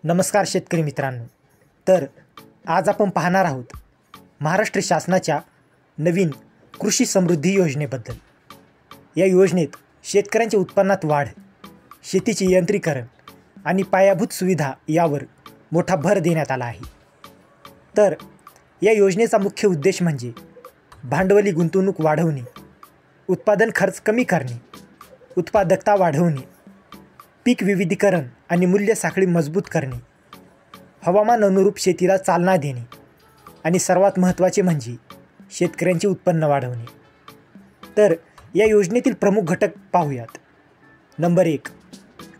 नमस्कार शेतकरी मित्रांनो. तर आज आपण पाहणार आहोत महाराष्ट्र शासनाच्या नवीन कृषी समृद्धी योजनेबद्दल. या योजनेत शेतकऱ्यांच्या उत्पन्नात वाढ, शेतीचे यांत्रिकीकरण आणि पायाभूत सुविधा यावर मोठा भर देण्यात आला आहे. तर या योजनेचा मुख्य उद्देश म्हणजे भांडवली गुंतवणूक वाढवणे, उत्पादन खर्च कमी करणे, उत्पादकता वाढवणे, पीक विविधीकरण आणि मूल्य साखळी मजबूत करणे, हवामान अनुरूप शेतीला चालना देणे आणि सर्वात महत्त्वाचे म्हणजे शेतकऱ्यांचे उत्पन्न वाढवणे. तर या योजनेतील प्रमुख घटक पाहूयात. नंबर 1,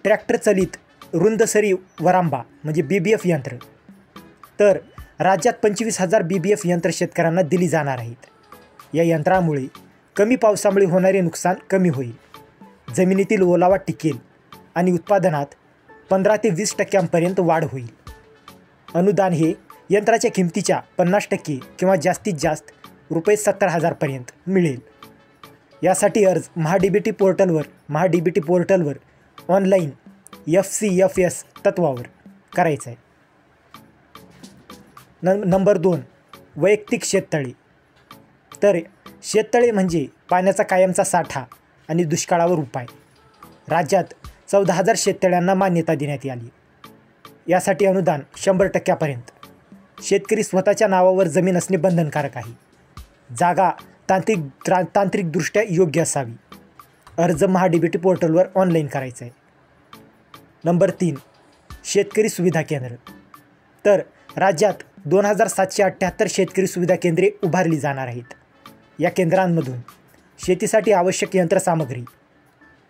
ट्रॅक्टर चलित रुंद सरी वरांबा म्हणजे BBF यंत्र. तर राज्यात 25,000 BBF यंत्र शेतकऱ्यांना दिली जाणार आहेत. या यंत्रामुळे कमी पावसामुळे होणारे नुकसान कमी होईल, जमिनीतील ओलावा टिकेल आणि उत्पादनात 15 ते 20% वाढ होईल. अनुदान हे यंत्राच्या किमतीच्या 50% किंवा जास्तीत जास्त ₹70,000 पर्यंत मिळेल. यासाठी अर्ज महाडीबीटी पोर्टलवर ऑनलाईन FCFS तत्वावर करायचं आहे. नंबर 2, वैयक्तिक शेततळे. तर शेततळे म्हणजे पाण्याचा कायमचा साठा आणि दुष्काळावर उपाय. राज्यात 14,000 शेततळ्यांना मान्यता देण्यात आली. यासाठी अनुदान 100% शेतकरी स्वतःच्या नावावर जमीन असणे बंधनकारक आहे. जागा तांत्रिकदृष्ट्या योग्य असावी. अर्ज महाडीबीटी पोर्टलवर ऑनलाईन करायचा आहे. नंबर 3, शेतकरी सुविधा केंद्र. तर राज्यात 2,778 शेतकरी सुविधा केंद्रे उभारली जाणार आहेत. या केंद्रांमधून शेतीसाठी आवश्यक यंत्रसामग्री,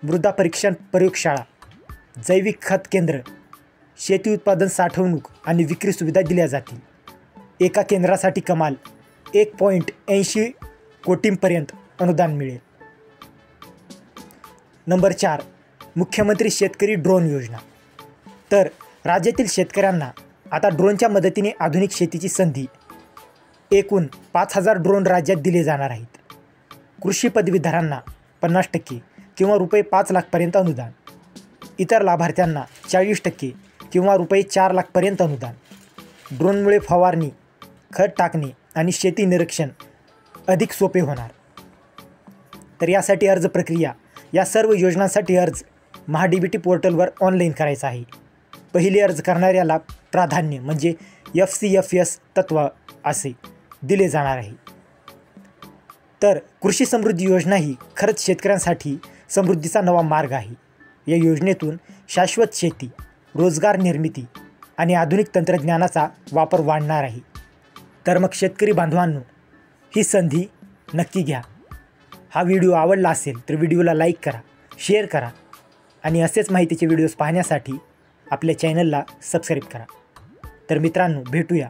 मृदा परीक्षण प्रयोगशाळा, जैविक खत केंद्र, शेती उत्पादन साठवणूक आणि विक्री सुविधा दिल्या जातील. एका केंद्रासाठी कमाल 1.80 कोटींपर्यंत अनुदान मिळेल. नंबर 4, मुख्यमंत्री शेतकरी ड्रोन योजना. तर राज्यातील शेतकऱ्यांना आता ड्रोनच्या मदतीने आधुनिक शेतीची संधी. एकूण 5,000 ड्रोन राज्यात दिले जाणार आहेत. कृषी पदवीधरांना 50% किंवा ₹5 लाखपर्यंत अनुदान. इतर लाभार्थ्यांना 40% किंवा ₹4 लाखपर्यंत अनुदान. ड्रोनमुळे फवारणी, खत टाकणे आणि शेती निरीक्षण अधिक सोपे होणार. तर यासाठी अर्ज प्रक्रिया, या सर्व योजनांसाठी अर्ज महाडीबीटी पोर्टलवर ऑनलाईन करायचा आहे. पहिले अर्ज करणाऱ्याला प्राधान्य म्हणजे FCFS तत्व असे दिले जाणार आहे. तर कृषी समृद्धी योजना ही खरंच शेतकऱ्यांसाठी समृद्धीचा नवा मार्ग आहे. या योजनेतून शाश्वत शेती, रोजगार निर्मिती आणि आधुनिक तंत्रज्ञानाचा वापर वाढणार आहे. तर मग शेतकरी बांधवांनो, ही संधी नक्की घ्या. हा व्हिडिओ आवडला असेल तर व्हिडिओला लाईक करा, शेअर करा आणि असेच माहितीचे व्हिडिओज पाहण्यासाठी आपल्या चॅनलला सबस्क्राईब करा. तर मित्रांनो, भेटूया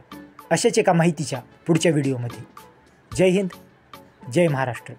अशाच एका माहितीच्या पुढच्या व्हिडिओमध्ये. जय हिंद, जय महाराष्ट्र.